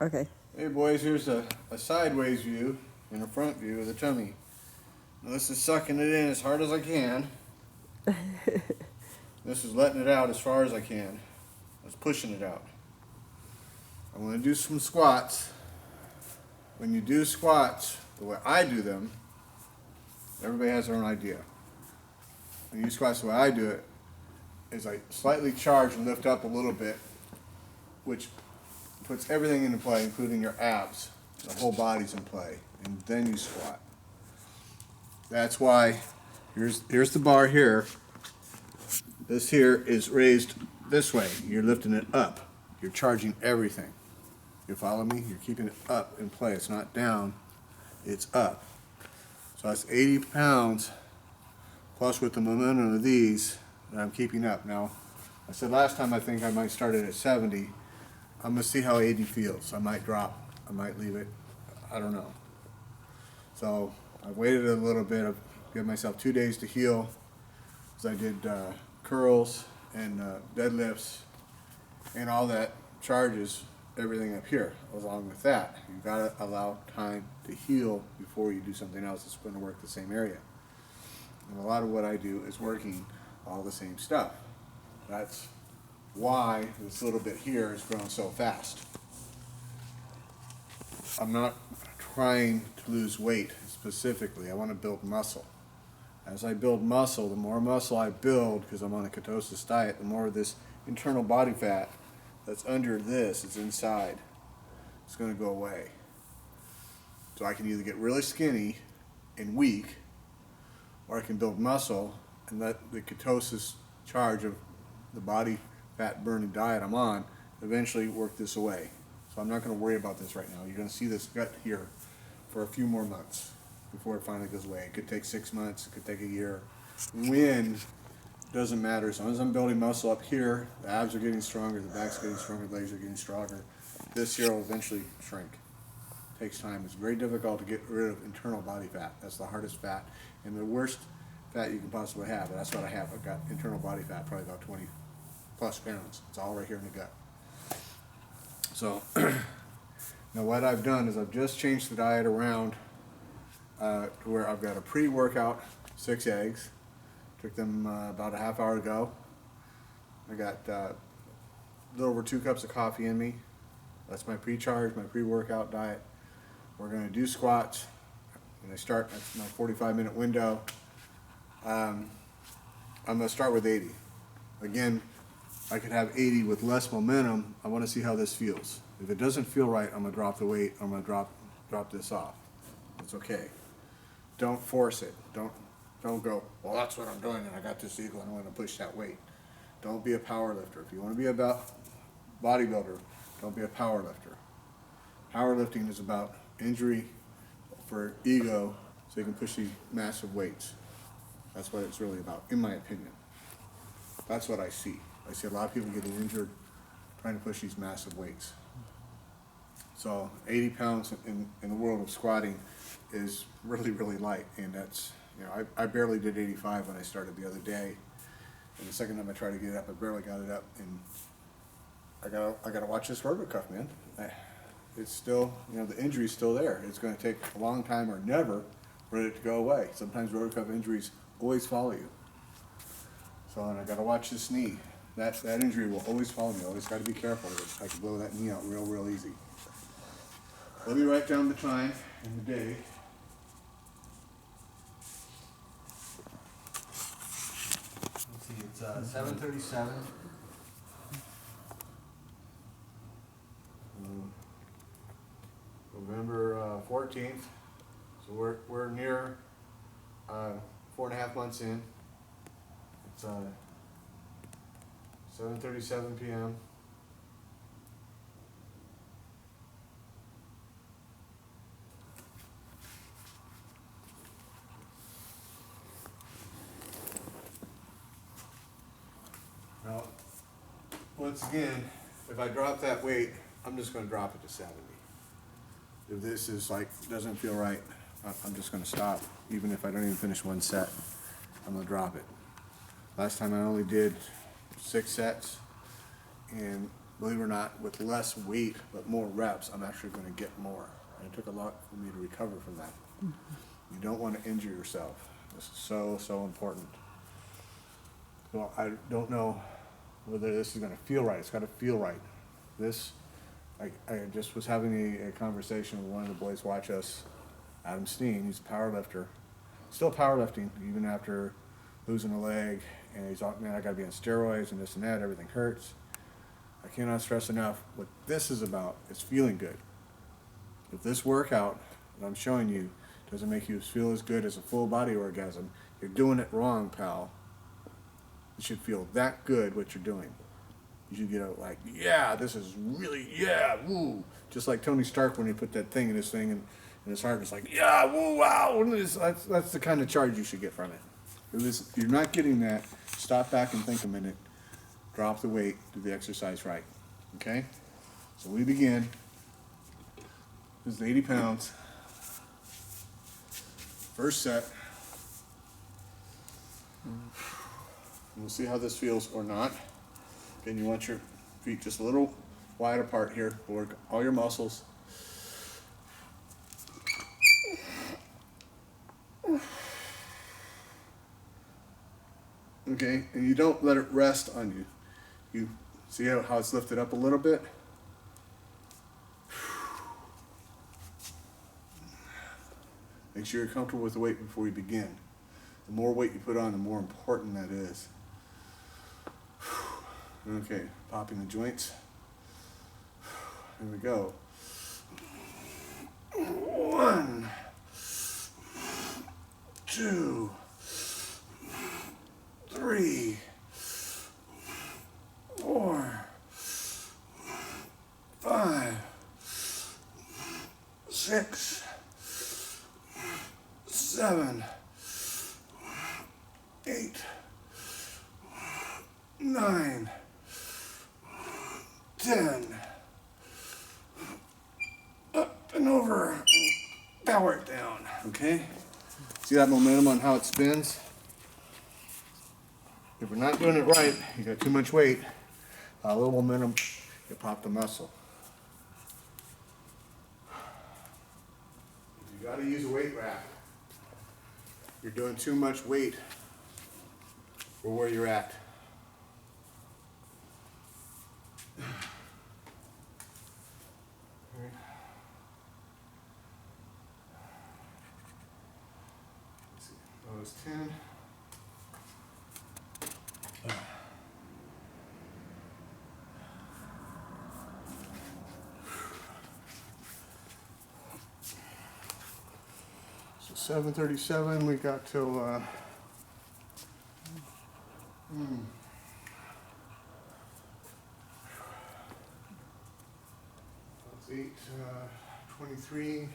Okay. Hey boys, here's a sideways view and a front view of the tummy. Now this is sucking it in as hard as I can. This is letting it out as far as I can. It's pushing it out. I'm going to do some squats. When you do squats, the way I do them, everybody has their own idea. When you do squats the way I do it, is I slightly charge and lift up a little bit, which puts everything into play, including your abs. The whole body's in play, and then you squat. That's why, here's the bar here. This here is raised this way. You're lifting it up. You're charging everything. You follow me? You're keeping it up in play. It's not down, it's up. So that's 80 pounds, plus with the momentum of these that I'm keeping up. Now, I said last time I think I might start it at 70. I'm going to see how 80 feels. I might drop. I might leave it. I don't know. So I waited a little bit. I've given myself 2 days to heal. So I did curls and deadlifts and all that charges, everything up here. Along with that, you've got to allow time to heal before you do something else that's going to work the same area. And a lot of what I do is working all the same stuff. That's why this little bit here has grown so fast. I'm not trying to lose weight specifically. I want to build muscle. As I build muscle, the more muscle I build, because I'm on a ketosis diet, the more of this internal body fat that's under this is inside. It's going to go away. So I can either get really skinny and weak, or I can build muscle and let the ketosis charge of the body fat burning diet I'm on eventually work this away. So I'm not going to worry about this right now. You're going to see this gut here for a few more months before it finally goes away. It could take 6 months, it could take a year. When doesn't matter. As long as I'm building muscle up here, the abs are getting stronger, the back's getting stronger, the legs are getting stronger. This here will eventually shrink. It takes time. It's very difficult to get rid of internal body fat. That's the hardest fat and the worst fat you can possibly have. And that's what I have. I've got internal body fat, probably about 20 plus pounds. It's all right here in the gut. So now what I've done is I've just changed the diet around to where I've got a pre-workout 6 eggs. Took them about a half hour ago. I got a little over 2 cups of coffee in me. That's my pre-charge, my pre-workout diet. We're going to do squats. When I start, that's my 45-minute window. I'm going to start with 80. Again, I could have 80 with less momentum. I want to see how this feels. If it doesn't feel right, I'm going to drop the weight. I'm going to drop this off. It's okay. Don't force it. Don't go, well, that's what I'm doing, and I got this eagle, and I'm going to push that weight. Don't be a power lifter. If you want to be a bodybuilder, don't be a power lifter. Powerlifting is about injury for ego, so you can push these massive weights. That's what it's really about, in my opinion. That's what I see. I see a lot of people getting injured trying to push these massive weights. So 80 pounds in the world of squatting is really, really light, and that's, you know, I barely did 85 when I started the other day, and the second time I tried to get it up, I barely got it up, and I gotta watch this rotator cuff, man. It's still, you know, the injury's still there. It's going to take a long time or never for it to go away. Sometimes rotator cuff injuries always follow you. So, and I gotta watch this knee. That injury will always follow me. Always got to be careful of it. I can blow that knee out real easy. Let me write down the time and the day. Let's see, it's 7:37. November 14th. So we're near 4.5 months in. It's 7:37 p.m. Now, once again, if I drop that weight, I'm just going to drop it to 70. If this is like, doesn't feel right, I'm just going to stop. Even if I don't even finish one set, I'm going to drop it. Last time I only did 6 sets, and believe it or not, with less weight but more reps, I'm actually going to get more. And it took a lot for me to recover from that. You don't want to injure yourself. This is so, so important. Well, I don't know whether this is going to feel right. It's got to feel right. This, I just was having a conversation with one of the boys watch us, Adam Steen. He's a power lifter, still powerlifting even after losing a leg. And he's like, man, I got to be on steroids and this and that. Everything hurts. I cannot stress enough what this is about is feeling good. If this workout that I'm showing you doesn't make you feel as good as a full body orgasm, you're doing it wrong, pal. You should feel that good what you're doing. You should get out like, yeah, this is really, yeah, woo. Just like Tony Stark when he put that thing in his thing and his heart was like, yeah, woo, wow. And that's the kind of charge you should get from it. If you're not getting that, stop back and think a minute. Drop the weight, do the exercise right. Okay? So we begin. This is 80 pounds. First set. We'll see how this feels or not. Again, you want your feet just a little wide apart here. Work all your muscles. Okay, and you don't let it rest on you. You see how it's lifted up a little bit? Make sure you're comfortable with the weight before you begin. The more weight you put on, the more important that is. Okay, popping the joints. Here we go. 1, 2, 3, 4, 5, 6, 7, 8, 9, 10. Up and over. Power it down. Okay? See that momentum on how it spins? If we're not doing it right, you got too much weight, a little momentum, you pop the muscle. If you got to use a weight rack, you're doing too much weight for where you're at. Let's see, that was 10. So 7:37, we got till that's 8:23,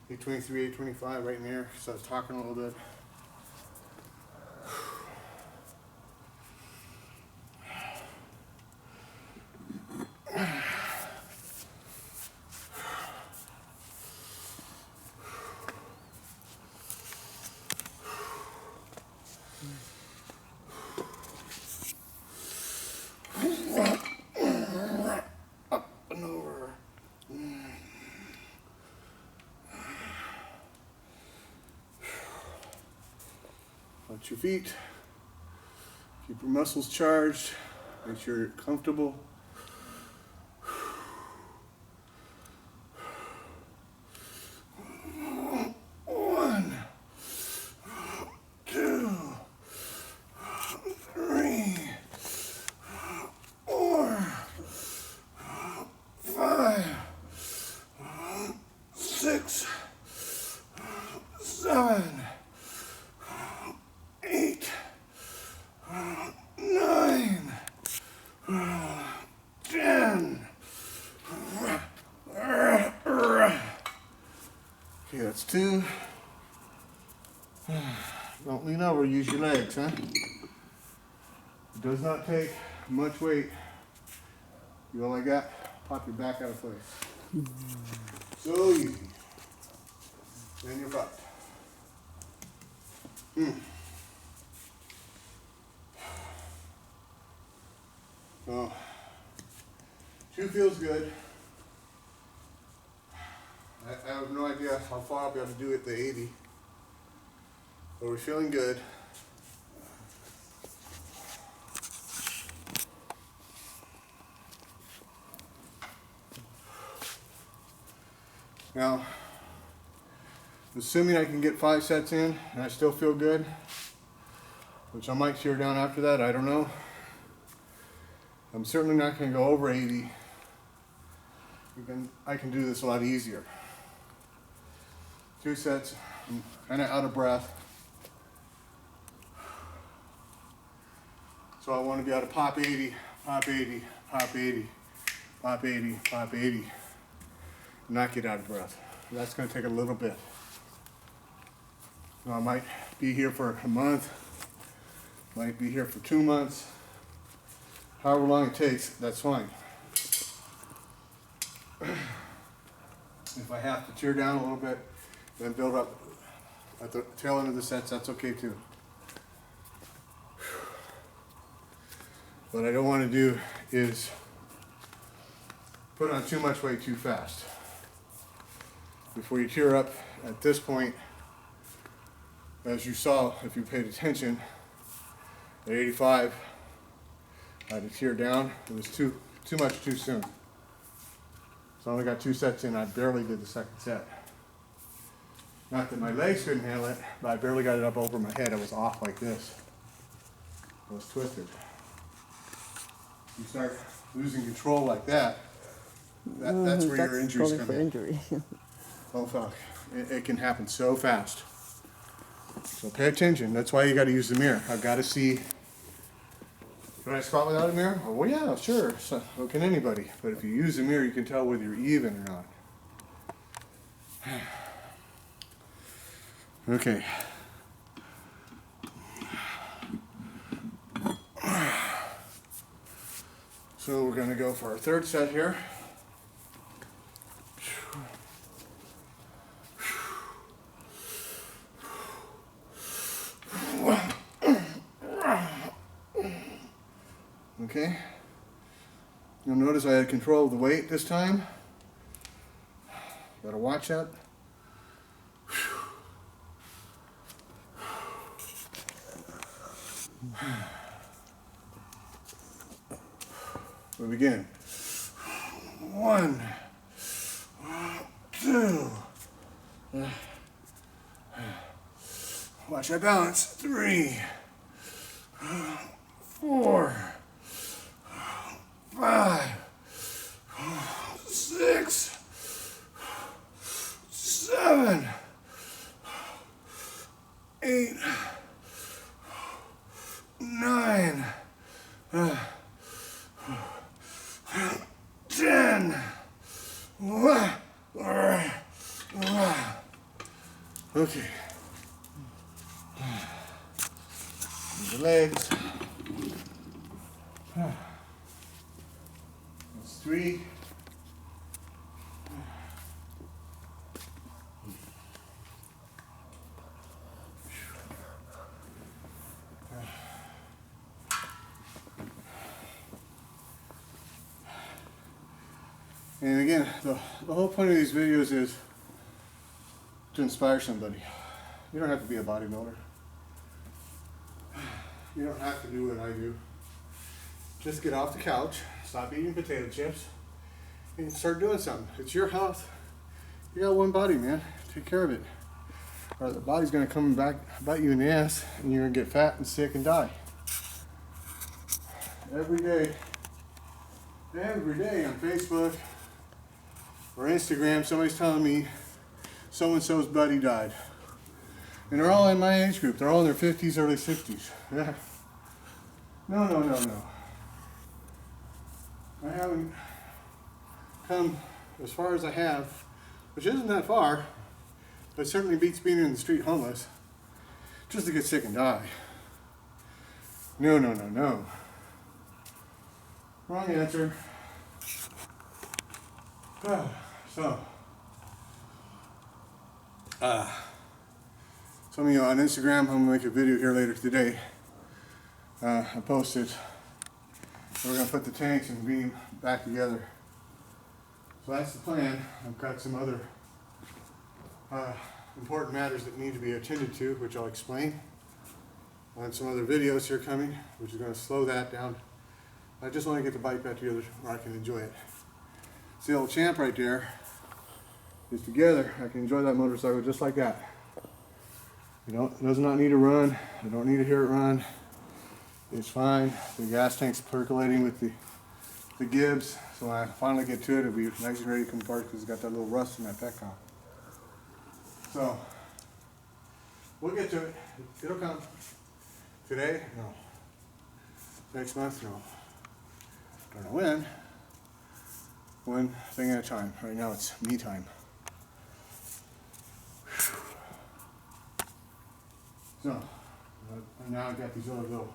8:23, 8:25, right in there. So I was talking a little bit. Up and over. Watch your feet. Keep your muscles charged. Make sure you're comfortable. Six, 7, 8, 9, 10. Okay, that's 2. Don't lean over, use your legs, huh? It does not take much weight. You all I got? Pop your back out of place. So easy. Bend your butt. Oh, 2 feels good. I have no idea how far I'll be able to do it the 80. But we're feeling good. Now, assuming I can get 5 sets in and I still feel good, which I might shear down after that, I don't know. I'm certainly not going to go over 80. I can do this a lot easier. 2 sets, I'm kind of out of breath. So I want to be able to pop 80, pop 80, pop 80, pop 80, pop 80. Not get out of breath. That's going to take a little bit. So I might be here for a month, might be here for 2 months. However long it takes, that's fine. If I have to tear down a little bit, then build up at the tail end of the sets, that's okay too. What I don't want to do is put on too much weight too fast. Before you tear up at this point, as you saw, if you paid attention, at 85, I had to tear down. It was too much too soon. So I only got 2 sets in. I barely did the second set. Not that my legs couldn't handle it, but I barely got it up over my head. I was off like this. I was twisted. You start losing control like that, that's where your injuries come in. Oh fuck, it can happen so fast. So pay attention, that's why you gotta use the mirror. I've gotta see, can I squat without a mirror? Oh, well yeah, sure, so can anybody. But if you use the mirror, you can tell whether you're even or not. Okay. So we're gonna go for our 3rd set here. Okay, you'll notice I had control of the weight this time. Gotta watch that. We begin. 1, 2. Watch my balance. 3, 4, 5, 6, 7, 8, 9, 10. Okay. The legs. That's 3. And again, the whole point of these videos is to inspire somebody. You don't have to be a bodybuilder. You don't have to do what I do. Just get off the couch, stop eating potato chips, and start doing something. It's your health. You got one body, man. Take care of it. Or the body's gonna come back, bite you in the ass, and you're gonna get fat and sick and die. Every day on Facebook or Instagram, somebody's telling me so-and-so's buddy died. And they're all in my age group. They're all in their 50s, early 60s. Yeah. No. I haven't come as far as I have, which isn't that far, but certainly beats being in the street homeless, just to get sick and die. No. Wrong answer. Some of you on Instagram, I'm going to make a video here later today. I posted, we're going to put the tanks and beam back together So that's the plan. I've got some other important matters that need to be attended to, which I'll explain on some other videos here coming, which is going to slow that down. I just want to get the bike back together where I can enjoy it. See, the old champ right there is together. I can enjoy that motorcycle just like that. It does not need to run. I don't need to hear it run. It's fine. The gas tank's percolating with the Gibbs. So when I finally get to it, it'll be nice and ready to come apart because it's got that little rust in that petcock. So we'll get to it. It'll come. Today? No. Next month? No. Don't know when. One thing at a time. Right now it's me time. So, now I've got these other little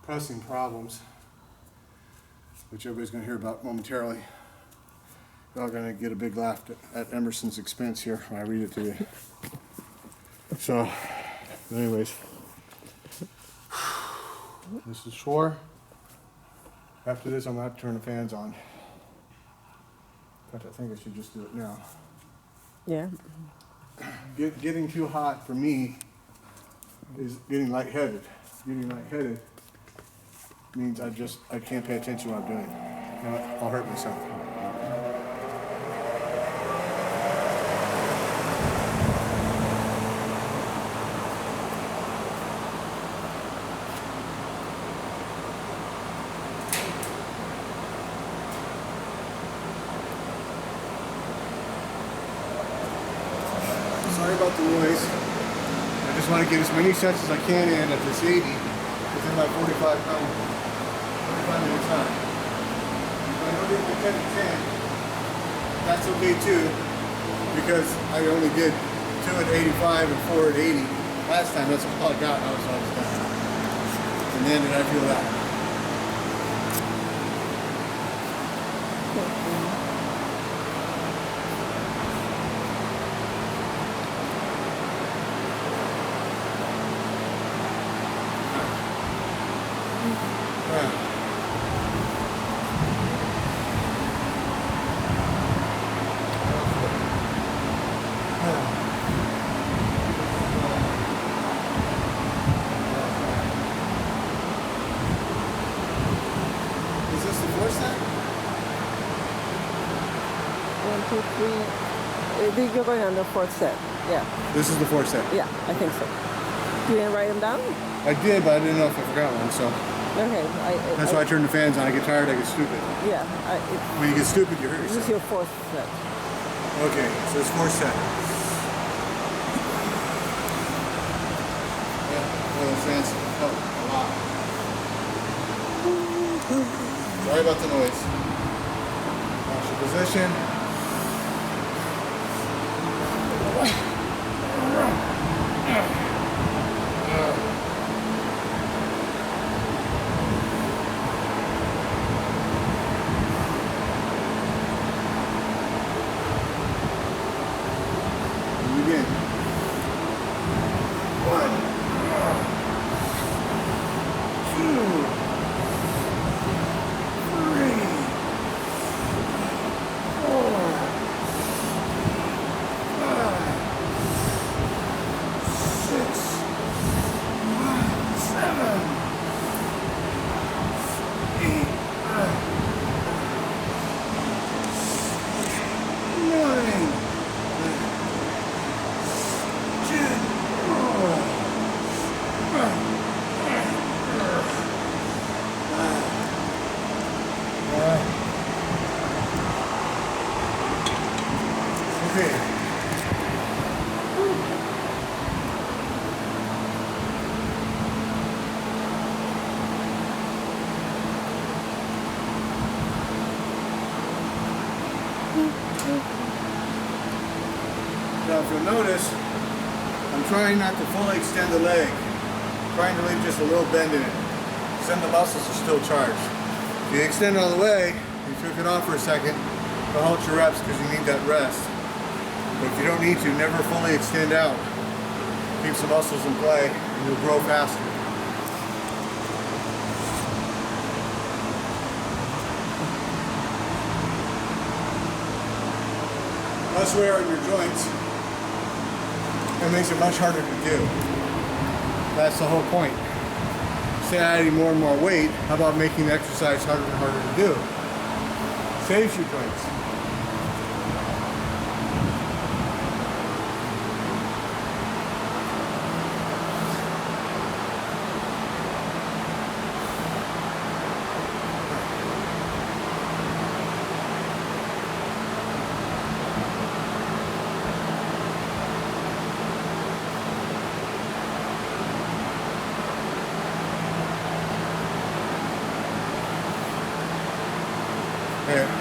pressing problems, which everybody's going to hear about momentarily. You're all going to get a big laugh at Emerson's expense here when I read it to you. So, anyways, this is shore. After this, I'm going to have to turn the fans on. In fact, I think I should just do it now. Yeah. Getting too hot for me is getting lightheaded. Getting lightheaded means I can't pay attention to what I'm doing. I'll hurt myself. Sorry about the noise. I just want to get as many sets as I can in at this 80 within my 45 minute time. If I don't get the 10 to 10, that's okay too, because I only did 2 at 85 and 4 at 80. Last time, that's all I got, and I was done. And then did I feel that? Is this the fourth set? 1, 2, 3. You're going on the fourth set. Yeah. This is the fourth set. Yeah, I think so. You didn't write them down? I did, but I didn't know if I forgot one, so. Okay. That's why I turn the fans on. I get tired, I get stupid. Yeah. When you get stupid, you hurt This is yourself. your fourth set. Okay, so it's fourth set. Yeah, well, the fans help a lot. Sorry about the noise. Watch your position. Begin. 1, 2, 3, 4, 5, 6, 7, 8, 9. Okay. Now, if you'll notice, I'm trying not to fully extend the leg. I'm trying to leave just a little bend in it. Then the muscles are still charged. If you extend all the way, you took it off for a second, it'll halt your reps because you need that rest. But if you don't need to, never fully extend out. Keeps the muscles in play and you'll grow faster. less wear on your joints, it makes it much harder to do. That's the whole point. Instead of adding more and more weight, how about making the exercise harder and harder to do? Saves your joints.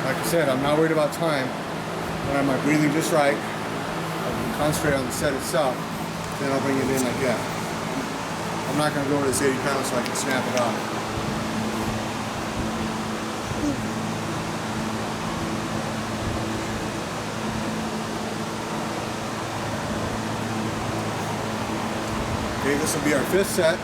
Like I said, I'm not worried about time. When I'm breathing just right, I'll concentrate on the set itself, then I'll bring it in like that. I'm not going to go over this 80 pounds so I can snap it off. Okay, this will be our 5th set.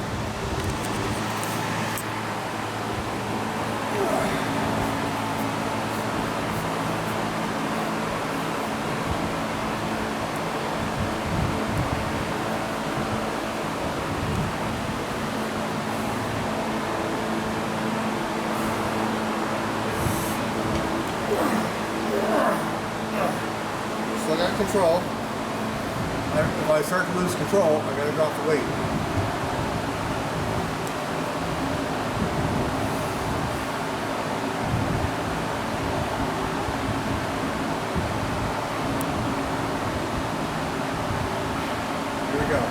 Still got control. If I start to lose control, I gotta drop the weight. Here we go.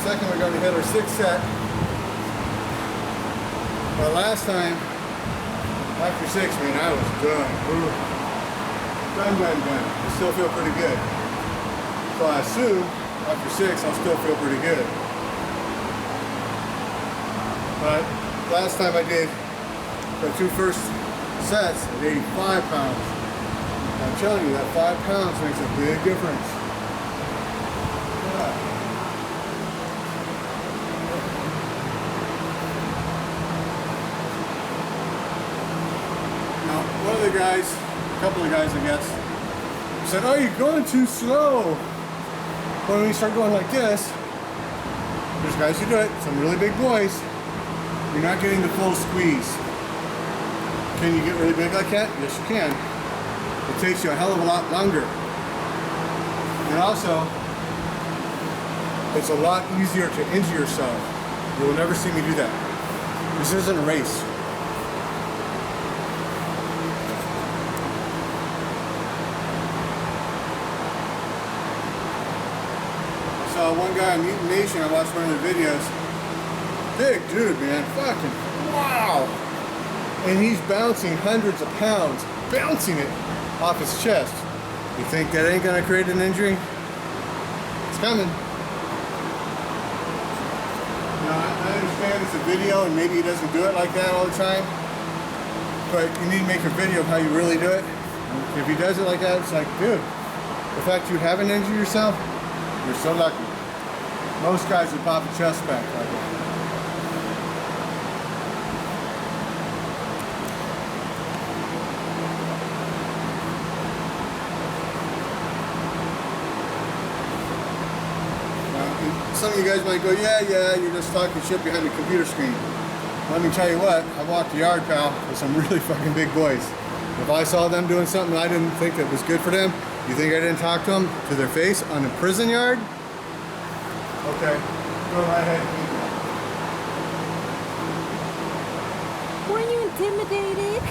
2nd, we're going to hit our 6th set. But last time, after 6, man, I was done. Done. I still feel pretty good. So I assume after 6, I'll still feel pretty good. But last time I did the 2 first sets at 85 pounds. I'm telling you, that 5 pounds makes a big difference. Yeah. One of the guys, a couple of guys I guess, said, "Oh, you're going too slow." But when you start going like this, there's guys who do it, some really big boys, you're not getting the full squeeze. Can you get really big like that? Yes, you can. It takes you a hell of a lot longer. And also, it's a lot easier to injure yourself. You will never see me do that. This isn't a race. I saw one guy on Mutant Nation, I watched one of their videos. Big dude, man, fucking wow. And he's bouncing hundreds of pounds, bouncing it off his chest. You think that ain't gonna create an injury? It's coming. Now, I understand it's a video and maybe he doesn't do it like that all the time, but you need to make a video of how you really do it. If he does it like that, it's like, dude, the fact you haven't injured yourself, you're so lucky. Most guys would pop a chest back like that. Now, some of you guys might go, yeah, you're just talking shit behind the computer screen. Let me tell you what, I walked the yard, pal, with some really fucking big boys. If I saw them doing something I didn't think that was good for them, you think I didn't talk to them to their face on the prison yard? Okay, go right ahead. Weren't you intimidated?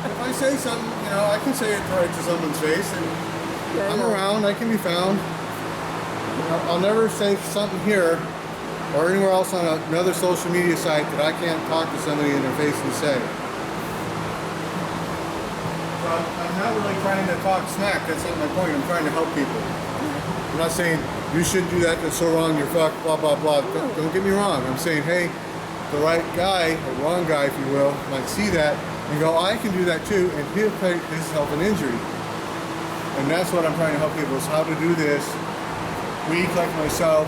If I say something, you know, I can say it right to someone's face, and I'm around, I can be found. You know, I'll never say something here or anywhere else on another social media site that I can't talk to somebody in their face and say. So I'm not really trying to talk smack, that's not my point. I'm trying to help people. I'm not saying you shouldn't do that, that's so wrong, you're fucked, blah, blah, blah. Don't get me wrong. I'm saying, hey, the right guy, or wrong guy, if you will, might see that and go, I can do that too, and he'll take himself an injury. And that's what I'm trying to help people, is how to do this. Weak like myself,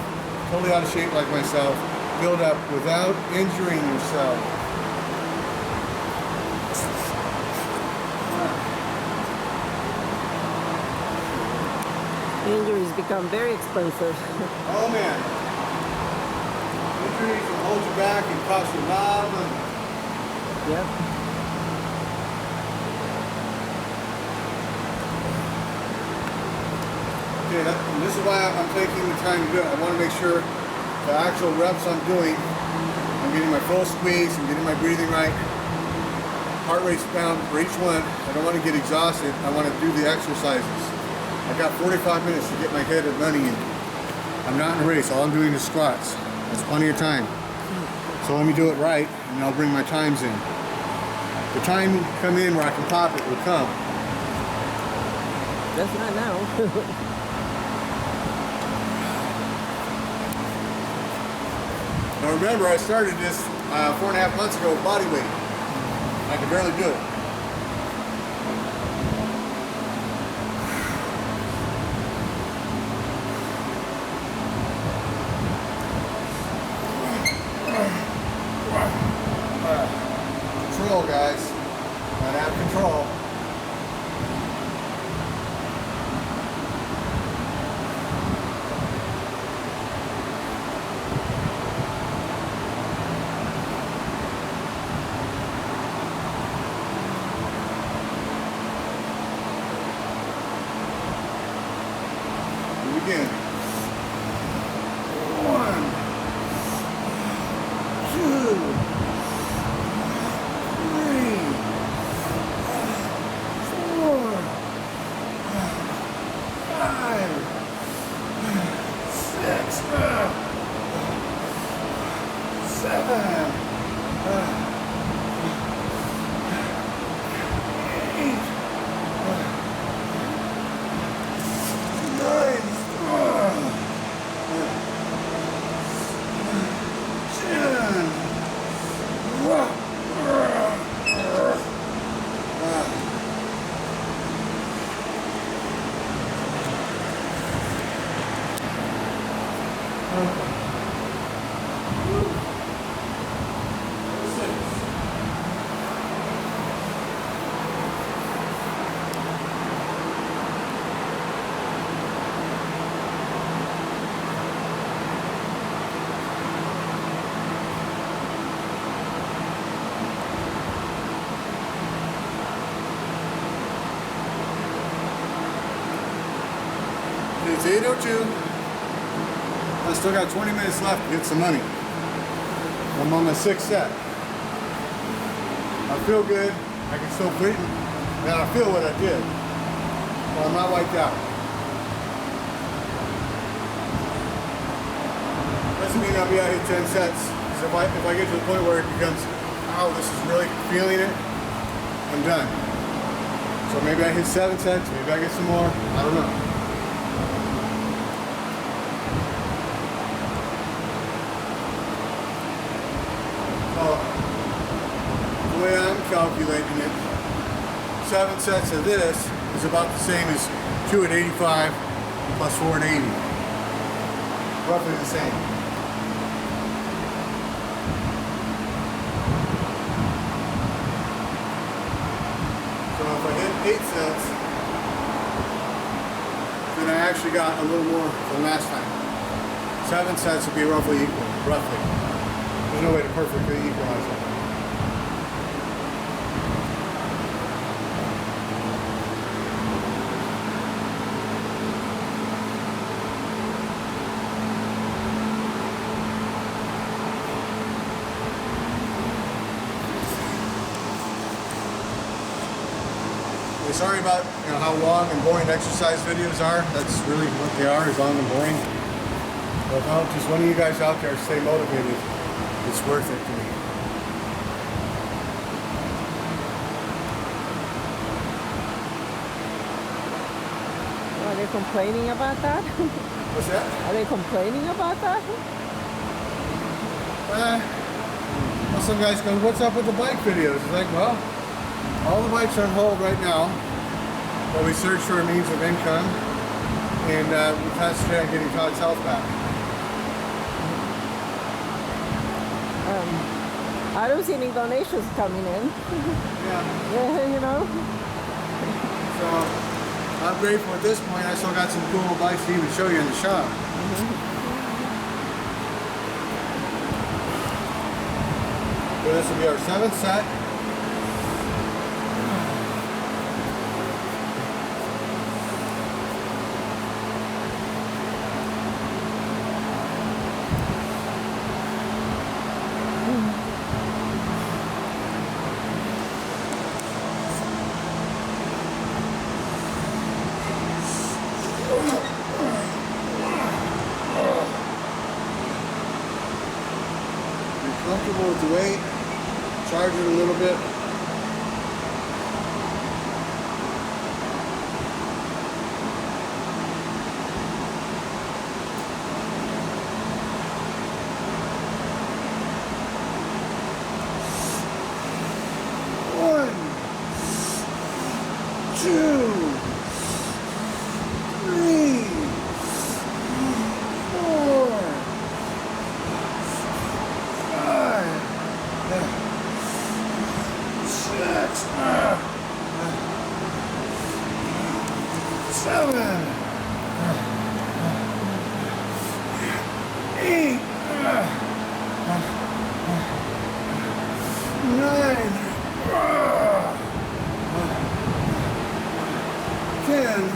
totally out of shape like myself, build up without injuring yourself. Injuries become very expensive. Oh man. Injuries will hold you back and cost you a lot of money. Yep. Okay, and this is why I'm taking the time to do it. I want to make sure the actual reps I'm doing, I'm getting my full squeeze, I'm getting my breathing right, heart rate's down for each one. I don't want to get exhausted. I want to do the exercises. I got 45 minutes to get my head of running in. I'm not in a race. All I'm doing is squats. That's plenty of time. So let me do it right, and I'll bring my times in. The time come in where I can pop it will come. That's not now. Now remember, I started this 4.5 months ago with body weight. I could barely do it. Control, guys. Gotta have control. Again. 1, 2, 3, 4, 5, 6, 7, 8, 9. It's 8:02. I still got 20 minutes left to get some money. I'm on my 6th set. I feel good. I can still breathe. And I feel what I did. But I'm not wiped out. Doesn't mean I'll be out here 10 sets. Because if I get to the point where it becomes, oh, this is really feeling it, I'm done. So maybe I hit 7 sets, maybe I get some more. I don't know. The way I'm calculating it, 7 sets of this is about the same as 2 at 85 plus 4 at 80. Roughly the same. So if I hit 8 sets, then I actually got a little more than last time. 7 sets would be roughly equal, roughly. There's no way to perfectly equalize that. Sorry about how long and boring exercise videos are. That's really what they are, is long and boring. But if I help just one of you guys out there stay motivated, it's worth it to me. Are they complaining about that? What's that? Are they complaining about that? Well, some guys go, what's up with the bike videos? It's like, well, all the bikes are on hold right now, but we search for a means of income, and we concentrate on getting Todd's health back. I don't see any donations coming in. Yeah. You know? So, I'm grateful at this point. I still got some cool bikes to even show you in the shop. So this will be our 7th set. Comfortable with the weight, charge it a little bit. One, 2, 3, 4, 6, 7, 8, 9, 10.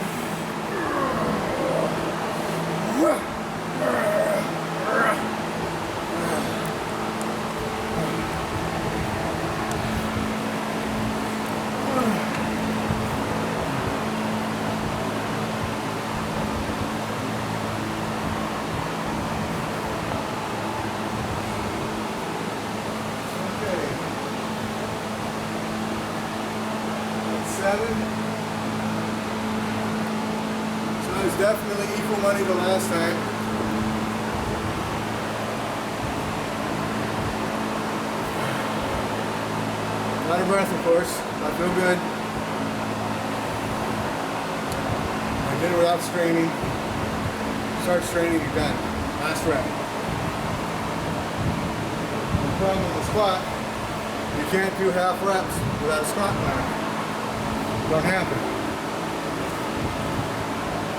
So it's definitely equal money to last time. Out of breath, of course. I feel good. I did it without straining. Start straining, you're done. Last rep. The problem with the squat, you can't do half reps without a squat bar. Don't happen.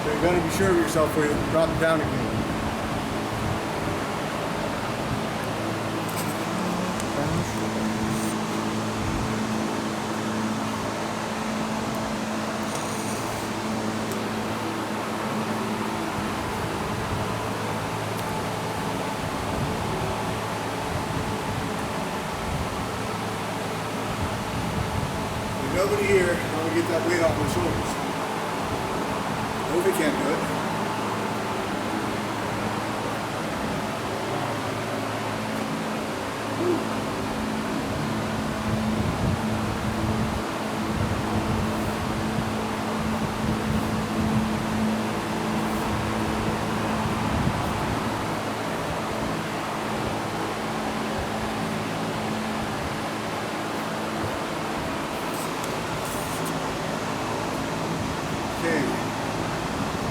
So you gotta be sure of yourself before you drop it down again. Nobody here, I'm gonna get that weight off my shoulders. Nobody can't do it.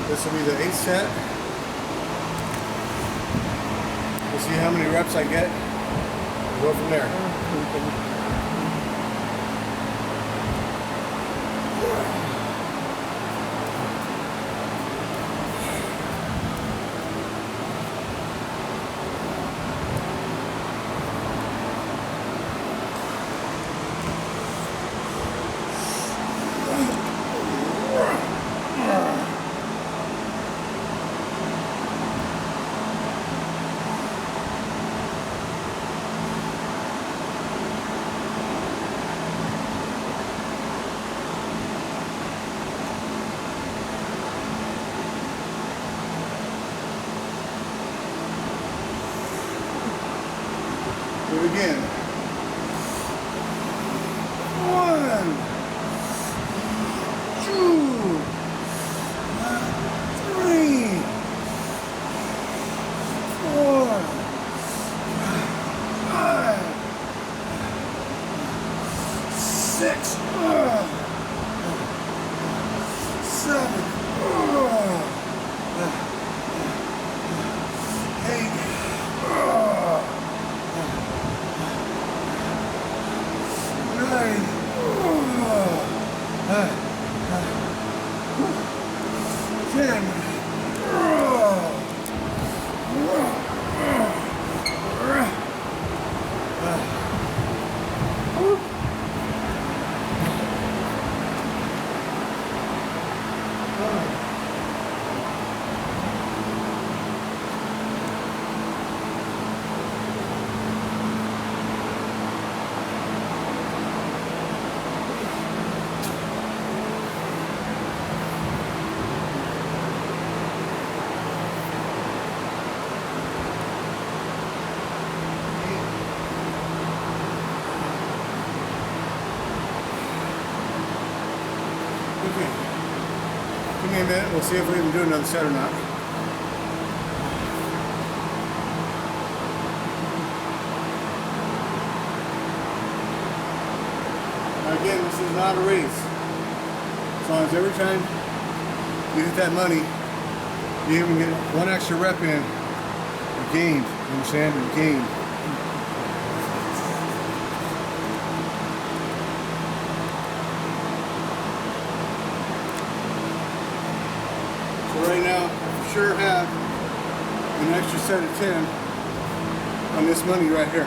This will be the 8th set. We'll see how many reps I get. We'll go from there. Give me a minute, we'll see if we can do another set or not. Now again, this is not a race. As long as every time you hit that money, you even get one extra rep in, you gained. You understand? You gained. Right now, I for sure have an extra set of 10 on this money right here.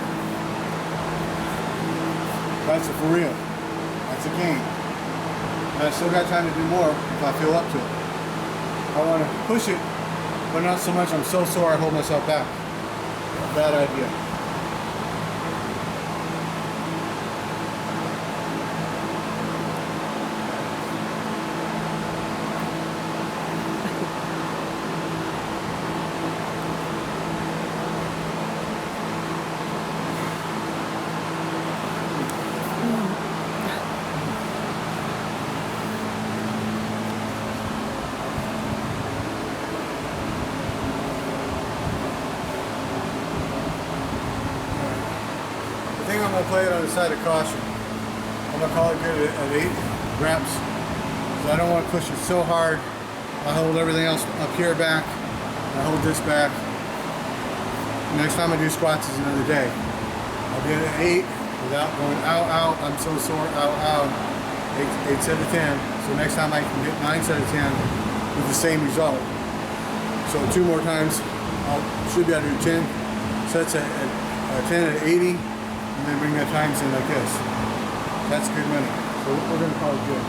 That's a for real. That's a gain. And I still got time to do more if I feel up to it. I want to push it, but not so much. I'm so sore I hold myself back. Bad idea. I think I'm going to play it on the side of caution. I'm going to call it good at 8 reps. I don't want to push it so hard. I hold everything else up here back. I hold this back. Next time I do squats is another day. I'll get it at 8 without going ow, ow, I'm so sore, ow, ow. 8 set of 10. So next time I can hit 9 set of 10 with the same result. So 2 more times, I should be able to do 10 sets at 10 at 80. And then bring that times in like this. That's good money. So we're going to call it good.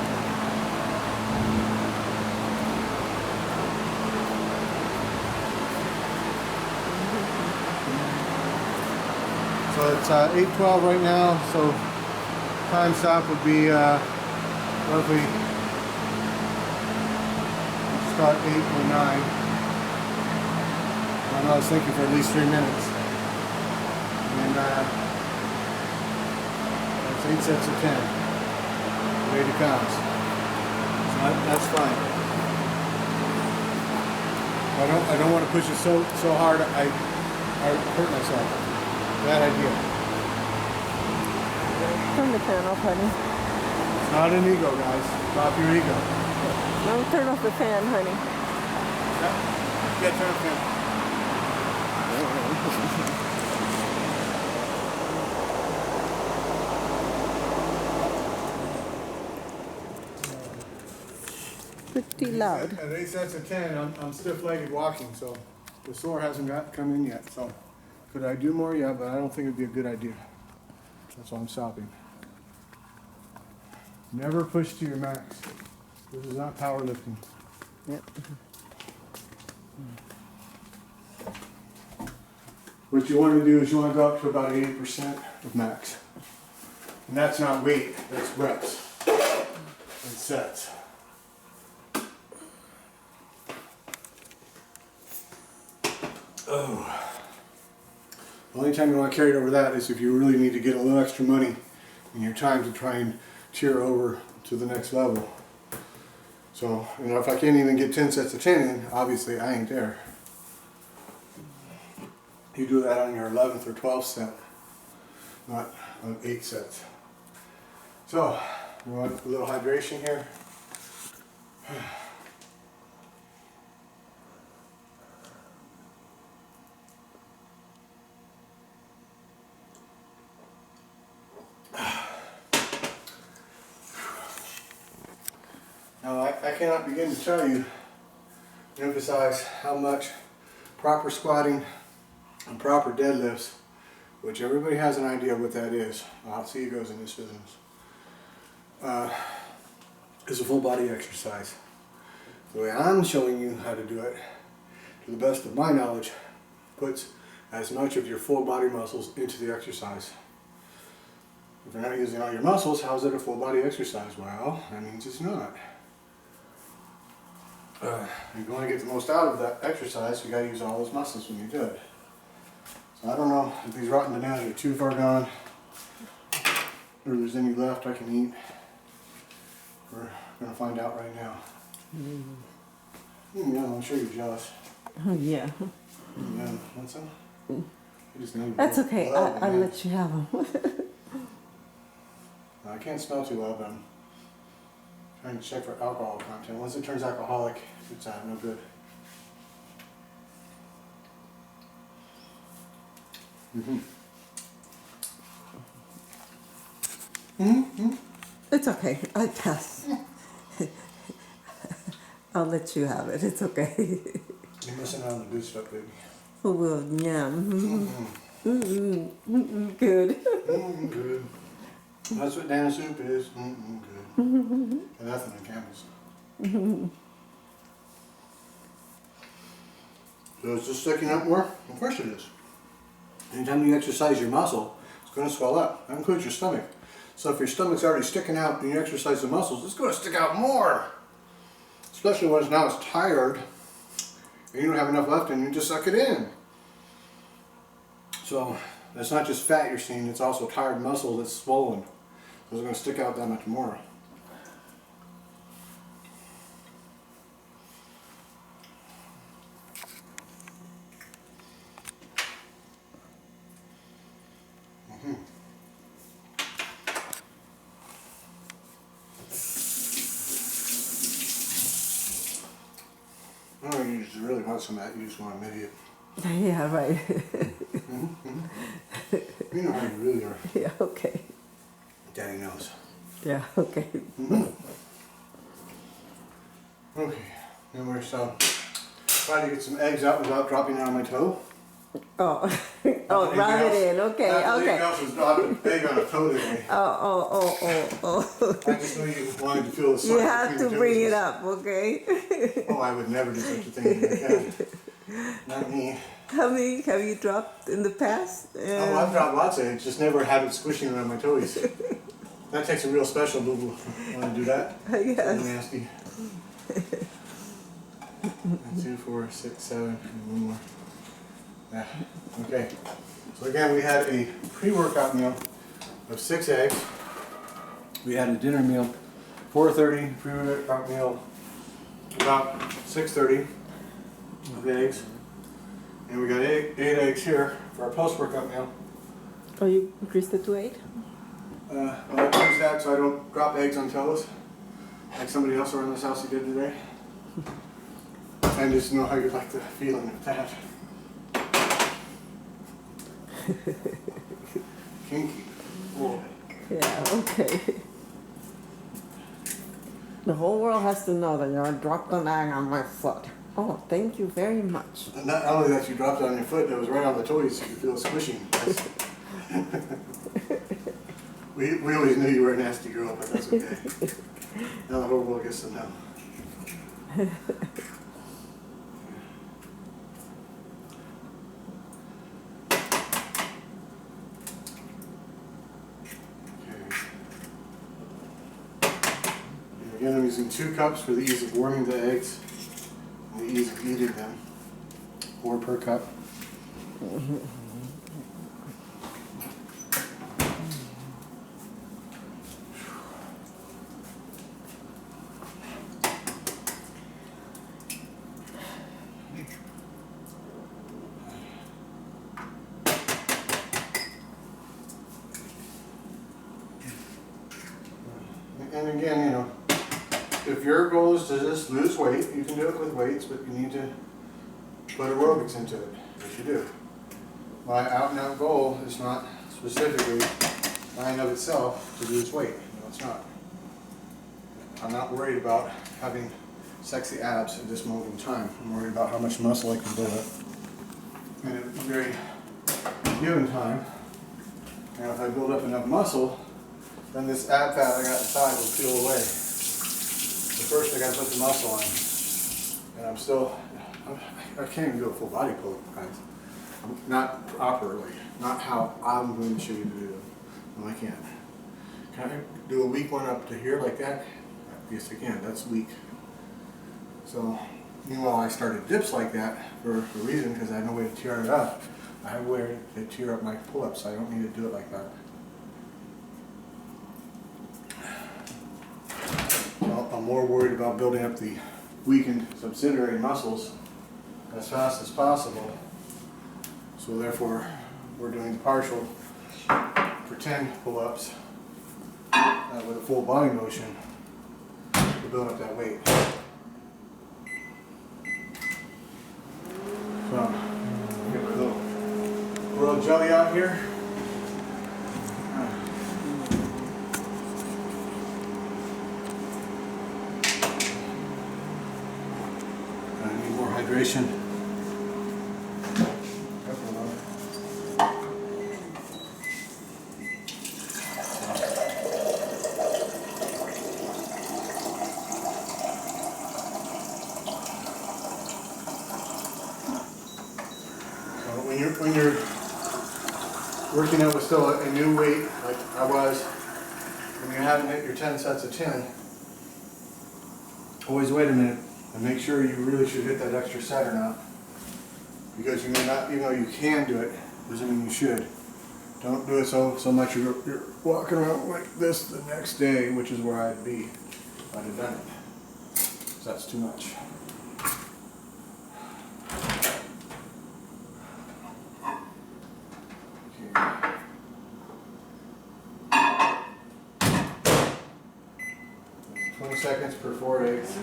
So it's 8:12 right now. So time stop would be roughly, just call it 8 or 9. I was thinking for at least 3 minutes. And 8 sets of 10. 80 pounds. So that's fine. I don't want to push it so hard I hurt myself. Bad idea. Turn the fan off, honey. It's not an ego, guys. Drop your ego. Don't turn off the fan, honey. Yeah, turn off the fan. 50 loud. At 8 sets of 10, I'm stiff-legged walking, so the sore hasn't come in yet. So could I do more? Yeah, but I don't think it'd be a good idea. That's why I'm stopping. Never push to your max. This is not powerlifting. Yep. What you want to do is you want to go up to about 80% of max. And that's not weight, that's reps and sets. Oh. The only time you want to carry it over that is if you really need to get a little extra money in your time to try and tier over to the next level. So, you know, if I can't even get 10 sets of 10 in, obviously I ain't there. You do that on your 11th or 12th set, not on 8 sets. So, we want a little hydration here. Now, I cannot begin to tell you, emphasize how much proper squatting and proper deadlifts, which everybody has an idea of what that is. I'll see it goes in this business. Is a full body exercise. The way I'm showing you how to do it, to the best of my knowledge, puts as much of your full body muscles into the exercise. If you're not using all your muscles, how is it a full body exercise? Well, that means it's not. If you want to get the most out of that exercise, you got to use all those muscles when you do it. So I don't know if these rotten bananas are too far gone, or there's any left I can eat. We're going to find out right now. Yeah, I'm sure you're jealous. Yeah. Yeah, want some? You just know you That's love okay. them, I'll man. let you have them. I can't smell too well, but I'm trying to check for alcohol content. Once it turns alcoholic, it's no good. It's okay. I pass. I'll let you have it. It's okay. You're missing out on the good stuff, baby. Well, yeah. Good. Good. That's what Dana soup is. Good. And nothing in Campbell's. So is this sticking up more? Of course it is. Anytime you exercise your muscle, it's going to swell up. That includes your stomach. So if your stomach's already sticking out and you exercise the muscles, it's going to stick out more. Especially when it's tired and you don't have enough left and you just suck it in. So that's not just fat you're seeing, it's also tired muscle that's swollen. So it's going to stick out that much more. Oh, you just really want some of that, you just want an idiot. Yeah, right. You know how you really are. Yeah, okay. Daddy knows. Yeah, okay. Okay, and we're trying to get some eggs out without dropping it on my toe. Oh, oh, rub it in. Okay, Anything okay. else was dropping an egg on a toe today. Oh. I just knew you wanted to feel the You have to bring it up, okay? Oh, I would never do such a thing to your cat. Not me. How many have you dropped in the past? Oh, I've dropped lots of eggs, just never had it squishing around my toes. That takes a real special boo-boo. Want to do that? Yes. Something nasty. 2, 4, 6, 7, and one more. Yeah. Okay. So again, we had a pre-workout meal of 6 eggs. We had a dinner meal, 4:30. Pre-workout meal, about 6:30 of eggs. And we got 8 eggs here for our post-workout meal. Oh, you increased it to 8? Well, I use that so I don't drop eggs on toes, like somebody else around this house who did today. I just know how you like the feeling of that. Kinky. Boy. Yeah, okay. The whole world has to know that you dropped an egg on my foot. Oh, thank you very much. And not only that, you dropped it on your foot, it was right on the toes, so you could feel it squishing. we always knew you were a nasty girl, but that's okay. Now the whole world gets to know. Again, I'm using 2 cups for the ease of warming the eggs and the ease of eating them. 4 per cup. And again, you know, if your goal is to just lose weight, you can do it with weights, but you need to put aerobics into it, which you do. My out and out goal is not specifically in and of itself to lose weight. No, it's not. I'm not worried about having sexy abs at this moment in time. I'm worried about how much muscle I can build up. And at a very given time, and if I build up enough muscle, then this ab fat I got inside will peel away. But first I got to put the muscle on. And I'm still, I can't even do a full body pull-up, guys. Not properly, not how I'm going to show you to do it. No, I can't. Can I do a weak one up to here like that? Yes, I can. That's weak. So, meanwhile, I started dips like that for a reason, because I had no way to tear it up. I have a way to tear up my pull-ups, so I don't need to do it like that. Well, I'm more worried about building up the weakened subsidiary muscles as fast as possible. So therefore, we're doing partial pretend pull-ups with a full body motion to build up that weight. So, get my little royal jelly out here. I need more hydration. When you're working out with still a new weight, like I was, when you haven't hit your 10 sets of 10, always wait a minute and make sure you really should hit that extra set or not. Because you may not, even though you can do it, doesn't mean you should. Don't do it so much you're walking around like this the next day, which is where I'd be if I'd have done it. So that's too much. Okay. 20 seconds per 4 eggs.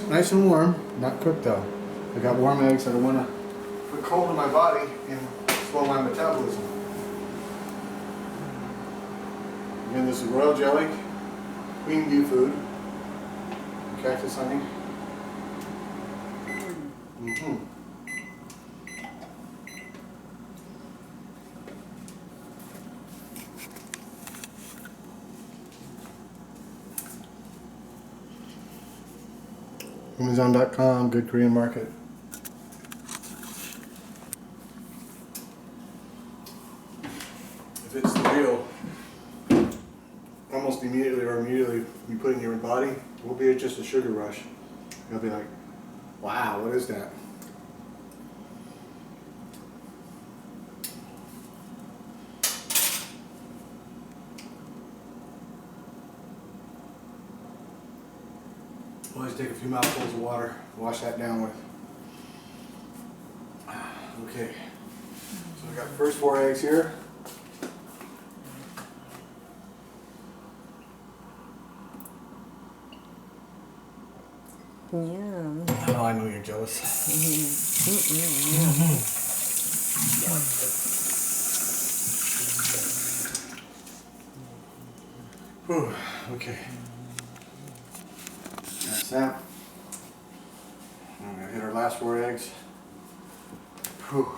Nice and warm, not cooked though. I got warm eggs. I don't want to put cold in my body and slow my metabolism. Again, this is royal jelly, queen bee food, cactus honey. Amazon.com, good Korean market. If it's the real, almost immediately you put it in your body, it will be just a sugar rush. You'll be like, wow, what is that? Always take a few mouthfuls of water, wash that down with. Okay, so I got the first 4 eggs here. Yum. Oh, I know you're jealous. Whew, okay. That's that. I'm gonna hit our last 4 eggs. Whew.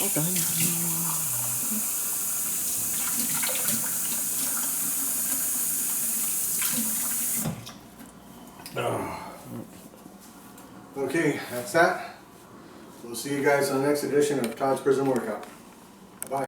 All done. Okay, that's that. We'll see you guys on the next edition of Todd's Prison Workout.